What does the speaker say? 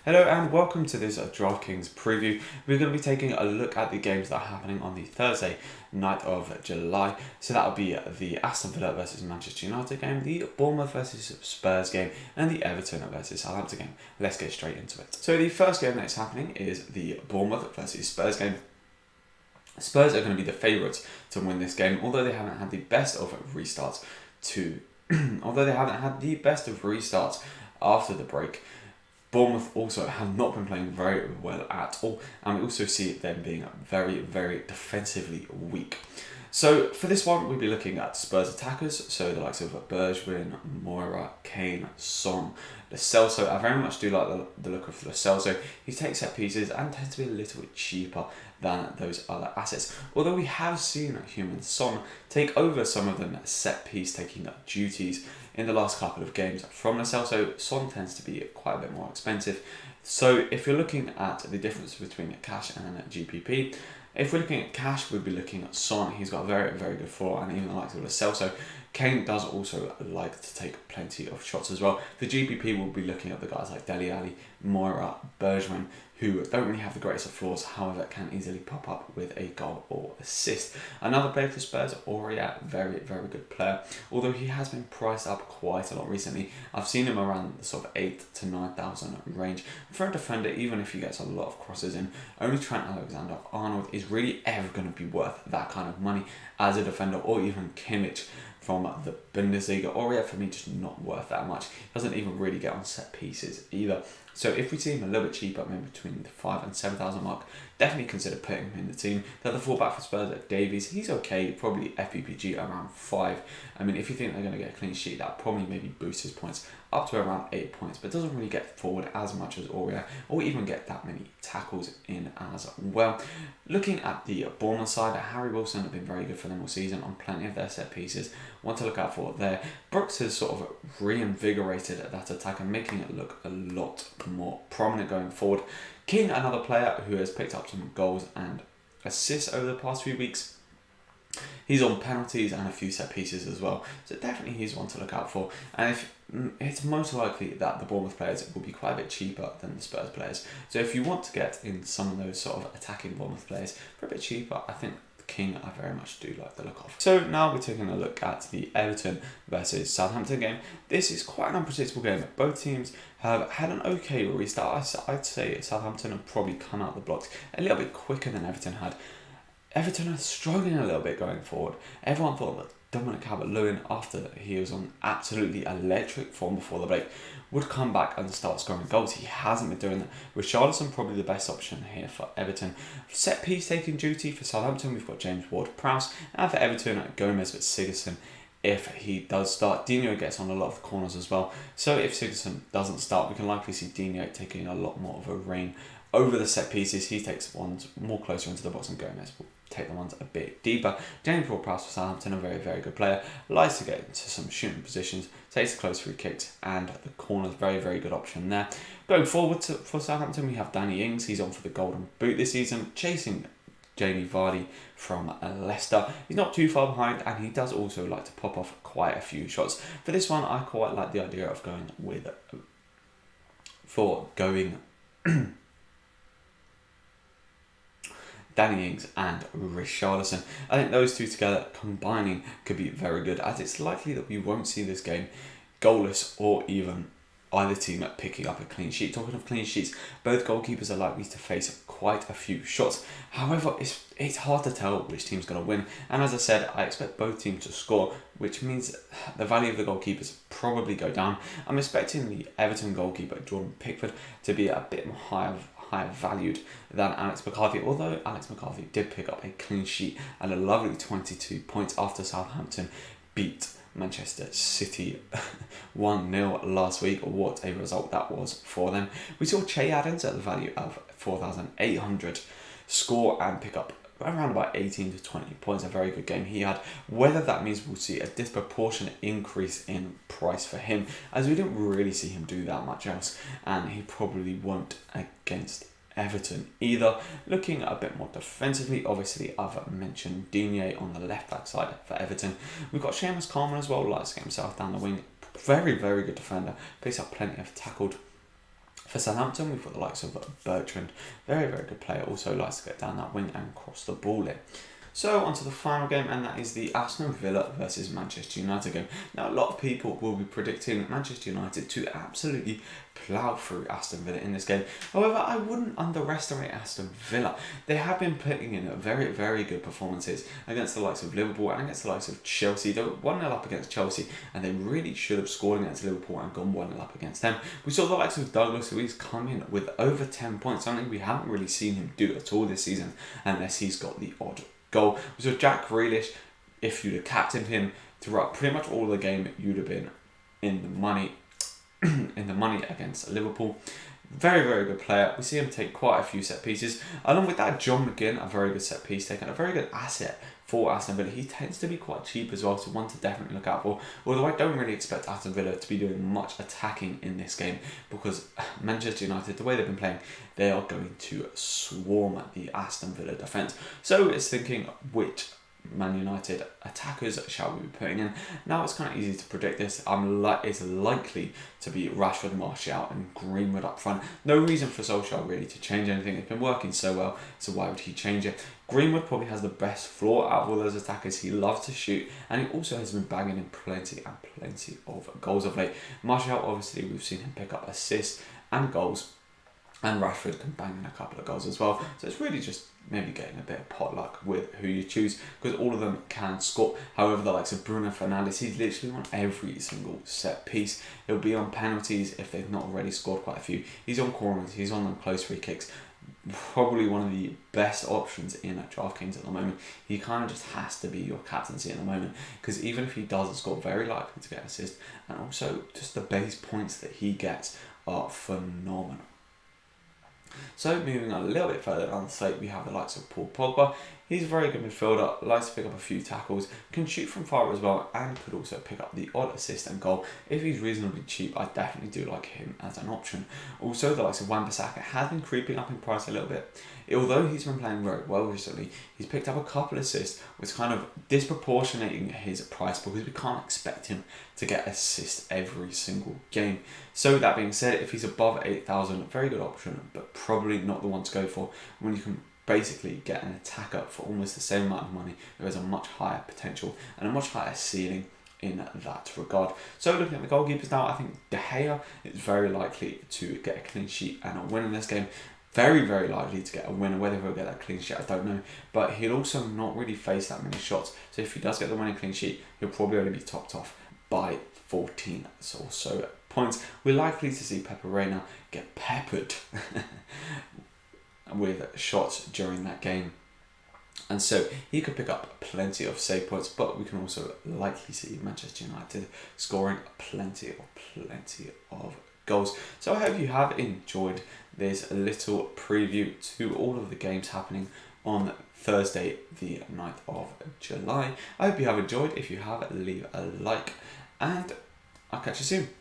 Hello and welcome to this DraftKings preview. We're going to be taking a look at the games that are happening on the Thursday night of July. So that will be the Aston Villa versus Manchester United game, the Bournemouth versus Spurs game, and the Everton versus Southampton game. Let's get straight into it. So the first game that's happening is the Bournemouth versus Spurs game. Spurs are going to be the favourites to win this game, although they haven't had the best of restarts after the break. Bournemouth also have not been playing very well at all, and we also see them being very, very defensively weak. So for this one, we'll be looking at Spurs attackers, so the likes of Bergwijn, Moura, Kane, Son, Lo Celso. I very much do like the look of Lo Celso. He takes set pieces and tends to be a little bit cheaper than those other assets. Although we have seen Heung-min Son take over some of them set piece taking up duties in the last couple of games from Lo Celso. Son tends to be quite a bit more expensive. So if you're looking at the difference between cash and GPP, if we're looking at cash, we'd be looking at Son. He's got a very, very good floor, and even the likes of Lo Celso. Kane does also like to take plenty of shots as well. The GPP will be looking at the guys like Dele Alli, Moura, Bergwijn, who don't really have the greatest of floors, however can easily pop up with a goal or assist. Another player for Spurs, Aurier, very, very good player, although he has been priced up quite a lot recently. I've seen him around the sort of 8,000 to 9,000 range. For a defender, even if he gets a lot of crosses in, only Trent Alexander-Arnold is really ever going to be worth that kind of money as a defender, or even Kimmich from the Bundesliga. Aurier for me just not worth that much. Doesn't even really get on set pieces either. So if we see him a little bit cheaper, maybe between the 5,000 and 7,000 mark, definitely consider putting him in the team. The other fullback for Spurs at Davies, he's okay, probably FPPG around 5. I mean, if you think they're going to get a clean sheet, that probably maybe boosts his points up to around 8 points, but doesn't really get forward as much as Aurier, or even get that many tackles in as well. Looking at the Bournemouth side, Harry Wilson have been very good for them all season on plenty of their set pieces. One to look out for there. Brooks has sort of reinvigorated that attack and making it look a lot more prominent going forward. King, another player who has picked up some goals and assists over the past few weeks. He's on penalties and a few set pieces as well, so definitely he's one to look out for. And if it's most likely that the Bournemouth players will be quite a bit cheaper than the Spurs players. So if you want to get in some of those sort of attacking Bournemouth players for a bit cheaper, I think King I very much do like the look of. So now we're taking a look at the Everton versus Southampton game. This is quite an unpredictable game. Both teams have had an okay restart. I'd say Southampton have probably come out the blocks a little bit quicker than Everton had. Everton are struggling a little bit going forward. Everyone thought that Dominic Calvert-Lewin, after he was on absolutely electric form before the break, would come back and start scoring goals. He hasn't been doing that. Richarlison probably the best option here for Everton. Set piece taking duty for Southampton, we've got James Ward-Prowse, and for Everton, Gomez with Sigurdsson. If he does start, Dino gets on a lot of the corners as well. So if Sigurdsson doesn't start, we can likely see Dino taking a lot more of a reign over the set pieces. He takes ones more closer into the box, and Gomez will take the ones a bit deeper. James Ward-Prowse for Southampton, a very, very good player. Likes to get into some shooting positions, takes the close free kicks and the corners, very, very good option there. Going forward for Southampton, we have Danny Ings. He's on for the Golden Boot this season, chasing Jamie Vardy from Leicester. He's not too far behind, and he does also like to pop off quite a few shots. For this one, I quite like the idea of going Danny Ings and Richarlison. I think those two together combining could be very good, as it's likely that we won't see this game goalless or even either team picking up a clean sheet. Talking of clean sheets, both goalkeepers are likely to face quite a few shots. However, it's hard to tell which team's going to win. And as I said, I expect both teams to score, which means the value of the goalkeepers probably go down. I'm expecting the Everton goalkeeper, Jordan Pickford, to be a bit more higher valued than Alex McCarthy, although Alex McCarthy did pick up a clean sheet and a lovely 22 points after Southampton beat Manchester City 1-0 last week. What a result that was for them. We saw Che Adams at the value of 4,800 score and pick up around about 18 to 20 points. A very good game he had. Whether that means we'll see a disproportionate increase in price for him, as we didn't really see him do that much else, and he probably won't against Everton either. Looking a bit more defensively, obviously I've mentioned Digne on the left back side for Everton. We've got Seamus Coleman as well, likes to get himself down the wing. Very, very good defender, picks up plenty of tackled For Southampton, we've got the likes of Bertrand, very, very good player, also likes to get down that wing and cross the ball in. So on to the final game, and that is the Aston Villa versus Manchester United game. Now, a lot of people will be predicting Manchester United to absolutely plough through Aston Villa in this game. However, I wouldn't underestimate Aston Villa. They have been putting in very, very good performances against the likes of Liverpool and against the likes of Chelsea. They were 1-0 up against Chelsea, and they really should have scored against Liverpool and gone 1-0 up against them. We saw the likes of Douglas Luiz come in with over 10 points, something we haven't really seen him do at all this season, unless he's got the odd goal. So Jack Grealish, if you'd have captained him throughout pretty much all of the game, you'd have been in the money against Liverpool. Very, very good player. We see him take quite a few set pieces. Along with that, John McGinn, a very good set piece taker, a very good asset for Aston Villa. He tends to be quite cheap as well, so one to definitely look out for. Although I don't really expect Aston Villa to be doing much attacking in this game, because Manchester United, the way they've been playing, they are going to swarm at the Aston Villa defence. So it's thinking which Man United attackers shall we be putting in. Now it's kind of easy to predict this. It's likely to be Rashford, Martial and Greenwood up front. No reason for Solskjaer really to change anything. It's been working so well, so why would he change it? Greenwood probably has the best floor out of all those attackers. He loves to shoot, and he also has been bagging in plenty of goals of late. Martial, obviously, we've seen him pick up assists and goals, and Rashford can bang in a couple of goals as well. So it's really just maybe getting a bit of potluck with who you choose, because all of them can score. However, the likes of Bruno Fernandes, he's literally on every single set piece. He'll be on penalties if they've not already scored quite a few. He's on corners, he's on close free kicks. Probably one of the best options in DraftKings at the moment. He kind of just has to be your captaincy at the moment, because even if he doesn't score, very likely to get an assist, and also just the base points that he gets are phenomenal. So moving on a little bit further down the slate, we have the likes of Paul Pogba. He's a very good midfielder, likes to pick up a few tackles, can shoot from far as well, and could also pick up the odd assist and goal. If he's reasonably cheap, I definitely do like him as an option. Also, the likes of Wan-Bissaka has been creeping up in price a little bit. Although he's been playing very well recently, he's picked up a couple of assists, which is kind of disproportionating his price, because we can't expect him to get assists every single game. So that being said, if he's above 8,000, very good option, but probably not the one to go for when you can basically get an attacker for almost the same amount of money who has a much higher potential and a much higher ceiling in that regard. So looking at the goalkeepers now, I think De Gea is very likely to get a clean sheet and a win in this game. Very, very likely to get a winner. Whether he'll get that clean sheet, I don't know. But he'll also not really face that many shots. So if he does get the winning clean sheet, he'll probably only be topped off by 14 or so points. We're likely to see Pepe Reina get peppered with shots during that game, and so he could pick up plenty of save points, but we can also likely see Manchester United scoring plenty of goals. So I hope you have enjoyed this little preview to all of the games happening on Thursday the 9th of July. I hope you have enjoyed. If you have, leave a like, and I'll catch you soon.